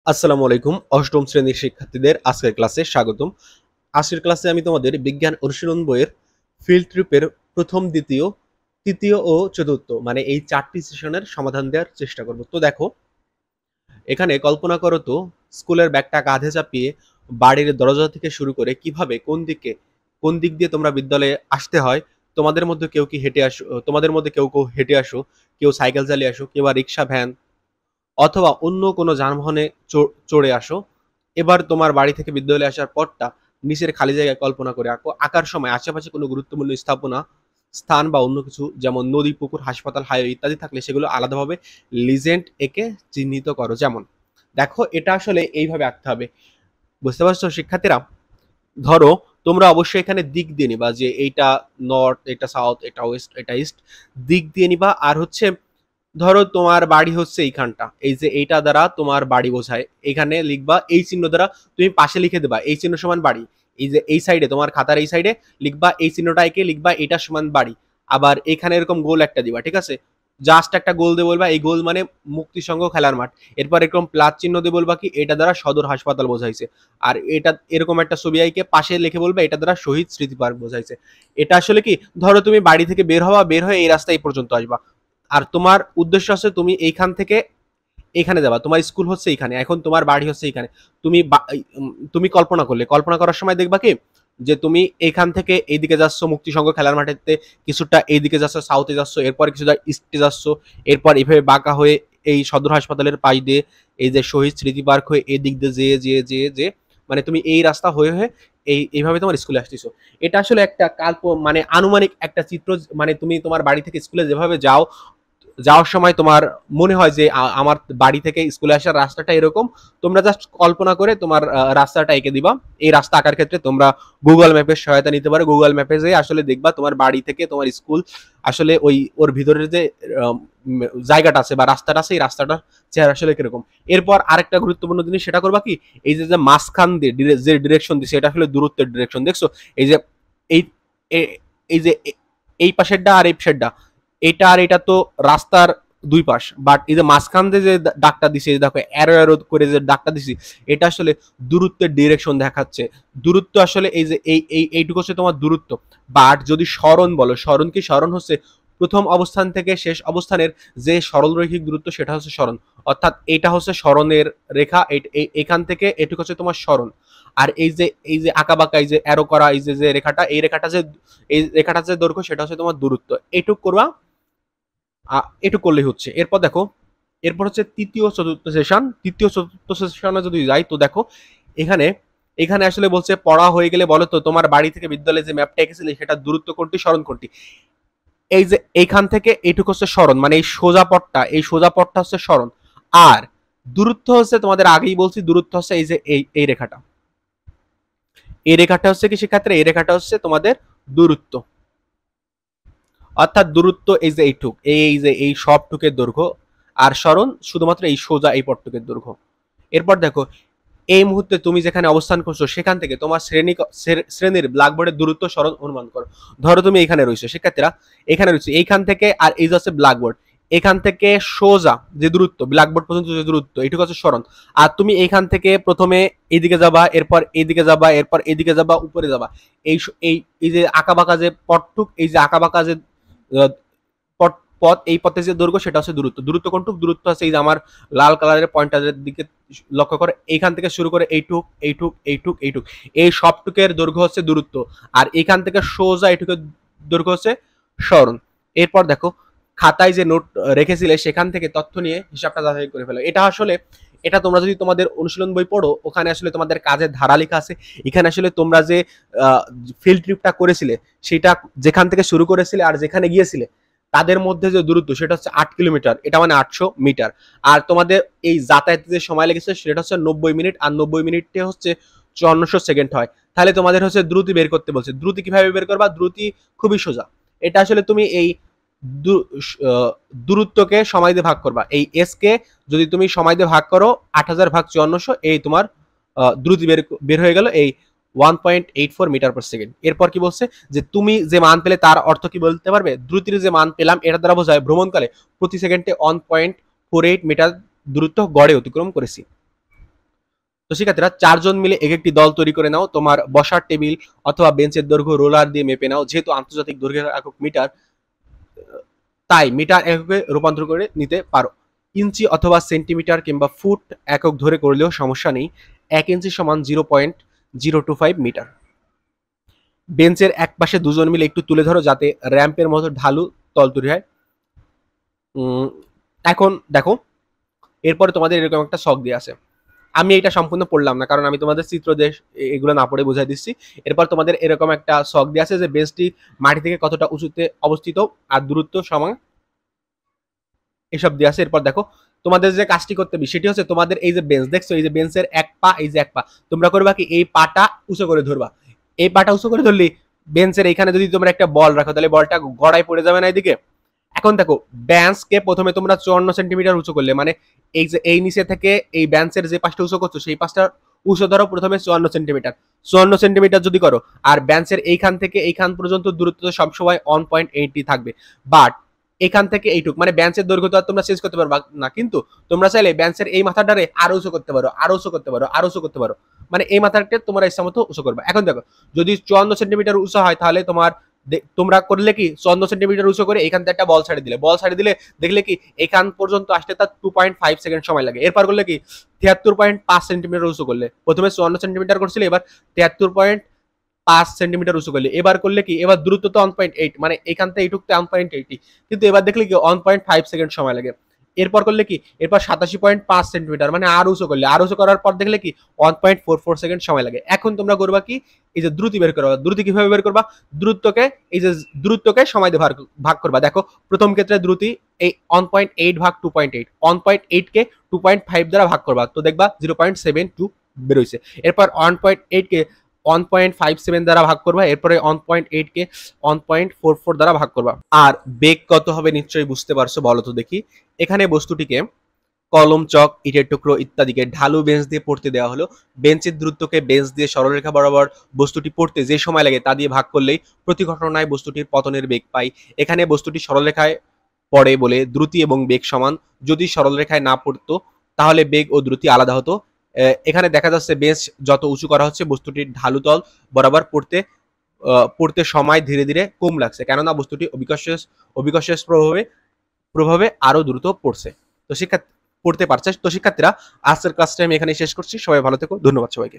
আসসালামু আলাইকুম অষ্টম শ্রেণীর শিক্ষার্থীদের আজকের ক্লাসে স্বাগতম। আজকের ক্লাসে আমি তোমাদের বিজ্ঞান অনুশীলন বইয়ের ফিল্ড ট্রিপের প্রথম, দ্বিতীয়, তৃতীয় ও চতুর্থ মানে এই 4টি সেশনের সমাধান দেওয়ার চেষ্টা করব। তো দেখো, এখানে কল্পনা করো তো স্কুলের ব্যাগটা কাঁধে চাপিয়ে বাড়ির দরজা থেকে শুরু করে কিভাবে কোন দিক দিয়ে তোমরা বিদ্যালয়ে আসতে হয়। তোমাদের মধ্যে কেউ কি হেঁটে আসো, তোমাদের মধ্যে কেউ হেঁটে আসো, কেউ সাইকেল চালিয়ে আসো, কেউ বা রিক্সা, ভ্যান অথবা অন্য কোনো যানবাহনে চড়ে আসো। এবার তোমার বাড়ি থেকে বিদ্যালয়ে আসার পথটা নিচের খালি জায়গায় কল্পনা করে আঁকো। আঁকার সময় আশেপাশে কোনো গুরুত্বপূর্ণ স্থান বা অন্য কিছু যেমন নদী, পুকুর, হাসপাতাল, হাইওয়ে ইত্যাদি থাকলে সেগুলো আলাদাভাবে লিজেন্ড এঁকে চিহ্নিত করো। যেমন দেখো, এটা আসলে এইভাবে আঁকতে হবে। বুঝতে পারছো শিক্ষার্থীরা? ধরো, তোমরা অবশ্যই এখানে দিক দিয়ে নিবা যে এইটা নর্থ, এটা সাউথ, এটা ওয়েস্ট, এটা ইস্ট, দিক দিয়ে নিবা। আর হচ্ছে ধরো তোমার বাড়ি হচ্ছে এইখানটা, এই যে এইটা দ্বারা তোমার বাড়ি বোঝায়, এখানে লিখবা এই চিহ্ন দ্বারা, তুমি পাশে লিখে দেবা এই চিহ্ন সমান বাড়ি। এই যে এই সাইডে তোমার খাতার এই সাইডে লিখবা এই চিহ্নটা এঁকে লিখবা এটা সমান বাড়ি। আবার এখানে এরকম গোল একটা দিবা, ঠিক আছে? জাস্ট একটা গোল দিয়ে বলবা এই গোল মানে মুক্তি সংঘ খেলার মাঠ। এরপর এরকম প্লাস চিহ্ন দিয়ে বলবা কি এটা দ্বারা সদর হাসপাতাল বোঝাইছে। আর এটা এরকম একটা ছবি আঁকে পাশে লিখে বলবা এটা দ্বারা শহীদ স্মৃতি পার্ক বোঝাইছে। এটা আসলে কি, ধরো তুমি বাড়ি থেকে বের হয়ে এই রাস্তা এই পর্যন্ত আসবা, আর তোমার উদ্দেশ্য আছে তুমি এইখান থেকে এখানে যাবা, তোমার স্কুল হচ্ছে এখানে, এখন তোমার বাড়ি হচ্ছে এখানে। তুমি কল্পনা করার সময় দেখবা কি যে তুমি এখান থেকে এইদিকে যাচ্ছ মুক্তি সংঘ খেলার মাঠেতে, কিছুটা এইদিকে যাচ্ছ সাউথে যাচ্ছ, এরপর কিছুটা ইস্টে যাচ্ছ, এরপর এইভাবে বাঁকা হয়ে এই সদর হাসপাতালের পাশ দিয়ে এই যে শহীদ স্মৃতি পার্ক হয়ে এই দিক দিয়ে যে মানে তুমি এই রাস্তা হয়ে হয়ে এইভাবে তোমার স্কুলে আসতেছো। এটা আসলে একটা মানে আনুমানিক একটা চিত্র। মানে তুমি তোমার বাড়ি থেকে স্কুলে যেভাবে যাওয়ার সময় তোমার মনে হয় যে আমার বাড়ি থেকে স্কুলে আসার রাস্তাটা এরকম, তোমরা জাস্ট কল্পনা করে তোমার রাস্তাটা এঁকে দিবা। এই রাস্তা আঁকার ক্ষেত্রে তোমরা গুগল ম্যাপের সহায়তা নিতে পারো। গুগল ম্যাপে যেয়ে আসলে দেখবা তোমার বাড়ি থেকে তোমার স্কুল আসলে ওর ভিতরের যে জায়গাটা আছে বা রাস্তাটা আছে, এই রাস্তাটার চেহারা আসলে কিরকম। এরপর আরেকটা গুরুত্বপূর্ণ জিনিস সেটা করবা কি, এই যে মাঝখান দিয়ে যে ডিরেকশন দিচ্ছে এটা আসলে দূরত্বের ডিরেকশন। দেখছো এই যে এই এই যে এই পাশেরটা আর এই পাশেরটা, এটা আর এটা তো রাস্তার দুই পাশ, বাট এই যে মাঝখান দিয়ে যে ডাকটা দিছি, দেখো অ্যারো অ্যারো করে যে ডাকটা দিছি, এটা আসলে দূরত্বের ডিরেকশন দেখাচ্ছে। দূরত্ব আসলে এই যে এইটুকু হচ্ছে তোমার দূরত্ব। বাট যদি সরণ বলো, সরণ কি, সরণ হচ্ছে প্রথম অবস্থান থেকে শেষ অবস্থানের যে সরলরৈখিক দূরত্ব সেটা হচ্ছে সরণ। অর্থাৎ এটা হচ্ছে সরণের রেখা, এখান থেকে এটুকু হচ্ছে তোমার সরণ। আর এই যে আঁকা বাঁকা এই যে অ্যারো করা এই যে রেখাটা, এই রেখাটা যে দৈর্ঘ্য সেটা হচ্ছে তোমার দূরত্ব। এইটুক করবা, এটুকু করলেই হচ্ছে। এরপর দেখো, এরপর হচ্ছে তৃতীয় চতুর্থ সেশন। তৃতীয় চতুর্থ সেশনে যদি যাই তো দেখো, এখানে এখানে আসলে বলছে পড়া হয়ে গেলে বলো তো তোমার বাড়ি থেকে বিদ্যালয়ে যে ম্যাপটা এঁকেছিলে সেটা দূরত্ব কোনটি, সরণ কোনটি। এই যে এইখান থেকে এইটুকু হচ্ছে সরণ, মানে এই সোজা পথটা হচ্ছে সরণ। আর দূরত্ব হচ্ছে তোমাদের আগেই বলছি, দূরত্ব হচ্ছে এই যে এই রেখাটা, এই রেখাটা হচ্ছে কি শিক্ষার্থীরা, এই রেখাটা হচ্ছে তোমাদের দূরত্ব। অর্থাৎ দূরত্ব এই যে এইটুক, এই যে এই সবটুকের দৈর্ঘ্য, আর সরণ শুধুমাত্র এই সোজা এই পটটুকের দৈর্ঘ্য। এরপর দেখো, এই মুহূর্তে তুমি যেখানে অবস্থান করছো সেখান থেকে তোমার শ্রেণীর ব্ল্যাকবোর্ডের দূরত্ব সরণ অনুমান করো। ধরো তুমি এখানে রয়েছো শিক্ষার্থীরা, এখানে রয়েছে এইখান থেকে, আর এই যে হচ্ছে ব্ল্যাকবোর্ড, এখান থেকে সোজা যে দূরত্ব ব্ল্যাকবোর্ড পর্যন্ত যে দূরত্ব এইটুকু হচ্ছে সরণ। আর তুমি এইখান থেকে প্রথমে এইদিকে যাবা, এরপর এইদিকে যাবা, এরপর এইদিকে যাবা, উপরে যাবা। এই এই এই যে আঁকা বাঁকা যে পথটুক, এই যে আঁকা বাঁকা যে পথ, এই পথে যে দৈর্ঘ্য সেটা হচ্ছে দূরত্ব। দূরত্ব কোনটুক, দূরত্ব আছে এই যে আমার লাল কালারের পয়েন্টারের দিকে লক্ষ্য করে, এইখান থেকে শুরু করে এইটুক এইটুক এইটুক এইটুক, এই সবটুকের দৈর্ঘ্য হচ্ছে দূরত্ব। আর এখান থেকে সোজা এইটুকের দৈর্ঘ্য হচ্ছে সরণ। এরপর দেখো, খাতায় যে নোট রেখেছিলে সেখান থেকে তথ্য নিয়ে হিসাবটা যাচাই করে ফেলো। এটা আসলে, এটা তোমরা যদি তোমাদের অনুশীলন বই পড়ো ওখানে আসলে তোমাদের কাজের ধারা লেখা আছে। এখানে আসলে তোমরা যে ফিল্ড ট্রিপটা করেছিলে সেটা যেখান থেকে শুরু করেছিলে আর যেখানে গিয়েছিলে তাদের মধ্যে যে দূরত্ব সেটা হচ্ছে 8 কিলোমিটার, এটা মানে 800 মিটার। আর তোমাদের এই যাতায়াতে যে সময় লেগেছে সেটা হচ্ছে 90 মিনিট, আর 90 মিনিটে হচ্ছে 5400 সেকেন্ড হয়। তাহলে তোমাদের হচ্ছে দ্রুতি বের করতে বলছে। দ্রুতি কিভাবে বের করবা? দ্রুতি খুবই সোজা। এটা আসলে তুমি এই দূরত্বকে সময় দিয়ে ভাগ করবা। এই এস কে যদি তুমি সময় দিয়ে ভাগ করো 8000 ভাগ 5400, এই তোমার দ্রুতি বের হয়ে গেল এই 1.84 মিটার পার সেকেন্ড। এরপর কি বলছে যে তুমি যে মান পেলে তার অর্থ কি বলতে পারবে? দ্রুতির যে মান পেলাম এটা দ্বারা বোঝায় ভ্রমণকালে প্রতি সেকেন্ডে 1.48 মিটার দূরত্ব গড়ে অতিক্রম করেছি। তো শিক্ষার্থীরা 4 জন মিলে এক একটি দল তৈরি করে নাও, তোমার বসার টেবিল অথবা বেঞ্চের দৈর্ঘ্য রোলার দিয়ে মেপে নাও। যেহেতু আন্তর্জাতিক দৈর্ঘ্যের একক মিটার, তাই মিটার এককে রূপান্তর করে নিতে পারো। ইঞ্চি অথবা সেন্টিমিটার কিংবা ফুট একক ধরে করলেও সমস্যা নেই। 1 ইঞ্চি সমান 0.025 মিটার। বেঞ্চের এক পাশে দুজন মিলে একটু তুলে ধরো যাতে র্যাম্পের মতো ঢালু তল তৈরি হয়। এখন দেখো, এরপরে তোমাদের এরকম একটা শখ দিয়ে আছে। আমি এটা সম্পূর্ণ পড়লাম না, কারণ আমি তোমাদের চিত্র দিয়ে এগুলো না পড়ে বোঝাই দিচ্ছি। এরপর তোমাদের এরকম একটা শখ দিয়ে আছে যে বেঞ্চটি মাটি থেকে কতটা উঁচুতে অবস্থিত আর দূরত্ব সমান, এসব দিয়ে আছে। এরপর দেখো, তোমাদের যে কাজটি করতে হবে সেটি হচ্ছে তোমাদের এই যে বেঞ্চ দেখছো, এই যে বেঞ্চের এক পা, এই যে এক পা, তোমরা করবা কি এই পাটা উঁচু করে ধরবা। এই পাটা উঁচু করে ধরলি বেঞ্চের এইখানে যদি তোমরা একটা বল রাখো তাহলে বলটা গড়ায় পড়ে যাবে না এদিকে। এখন দেখো, বেঞ্চকে প্রথমে তোমরা 54 সেন্টিমিটার উঁচু করলে, মানে এই যে এই নিচে থেকে এই বেঞ্চের যে পাশটা উঁচু করছো সেই পাশটা উঁচু ধরো প্রথমে 54 সেন্টিমিটার। 54 সেন্টিমিটার যদি করো, আর বেঞ্চের এইখান থেকে এইখান পর্যন্ত দূরত্ব সবসময় 1.80 থাকবে। বাট এখান থেকে এইটুক মানে বেঞ্চের দৈর্ঘ্য তো আর তোমরা চেঞ্জ করতে পারবা না, কিন্তু তোমরা চাইলে বেঞ্চের এই মাথাটারে আরো উঁচু করতে পারো, আরো উঁচু করতে পারো, আরো উঁচু করতে পারো। মানে এই মাথাটা তোমরা ইচ্ছা মতো উঁচু করবা। এখন দেখো, যদি 54 সেন্টিমিটার উঁচু হয় তাহলে তোমরা করলে কি 54 সেন্টিমিটার উঁচু করে এখান থেকে একটা বল ছাড়ে দিলে, দেখলে কি এখান পর্যন্ত আসতে তার 2.5 সেকেন্ড সময় লাগে। এরপর করলে কি 73.5 সেন্টিমিটার উঁচু করলে, প্রথমে 54 সেন্টিমিটার করছিলে, এবার 73.5 সেন্টিমিটার উঁচু করলে। এবার করলে কি, এবার দূরত্ব তো 1.8, মানে এখান থেকে এইটুকতে 1.80, কিন্তু এবার দেখলে কি 1.5 সেকেন্ড সময় লাগে। এরপর করলে কি, এরপর 87.5 সেন্টিমিটার, মানে আর উঁচু করলে, আর উঁচু করার পর দেখলে কি 1.44 সেকেন্ড সময় লাগে। এখন তোমরা করবা কি, এই যে দ্রুতি বের করবা। দ্রুতি কিভাবে বের করবা? দূরত্বকে সময় দিয়ে ভাগ করবা। দেখো, প্রথম ক্ষেত্রে দ্রুতি এই 1.8 ভাগ 2.8, 1.8 কে 2.5 দ্বারা ভাগ করবা, তো দেখবা 0.72 বের হইছে। এরপর 1.8 কে 1.57 দ্বারা ভাগ করবা, এরপরে 1.8 কে 1.44 দ্বারা ভাগ করবা। আর বেগ কত হবে নিশ্চয়ই বুঝতে পারছো, বলো তো দেখি। এখানে বস্তুটিকে কলম, চক, ইটের টুকরো ইত্যাদিকে ঢালু বেঞ্চ দিয়ে পড়তে দেওয়া হলো। বেঞ্চের দূরত্বকে বেঞ্চ দিয়ে সরলরেখা বরাবর বস্তুটি পড়তে যে সময় লাগে তা দিয়ে ভাগ করলেই প্রতি ঘটনায় বস্তুটির পতনের বেগ পাই। এখানে বস্তুটি সরলরেখায় পড়ে বলে দ্রুতি এবং বেগ সমান। যদি সরলরেখায় না পড়তো তাহলে বেগ ও দ্রুতি আলাদা হতো। এখানে দেখা যাচ্ছে বেঞ্চ যত উঁচু করা হচ্ছে বস্তুটির ঢালু তল বরাবর পড়তে সময় ধীরে ধীরে কম লাগছে, কেননা বস্তুটি অভিকর্ষের প্রভাবে আরো দ্রুত পড়ছে। তো পড়তে পারছে। তো শিক্ষার্থীরা, আজকের ক্লাসটা আমি এখানে শেষ করছি। সবাই ভালো থেকো, ধন্যবাদ সবাইকে।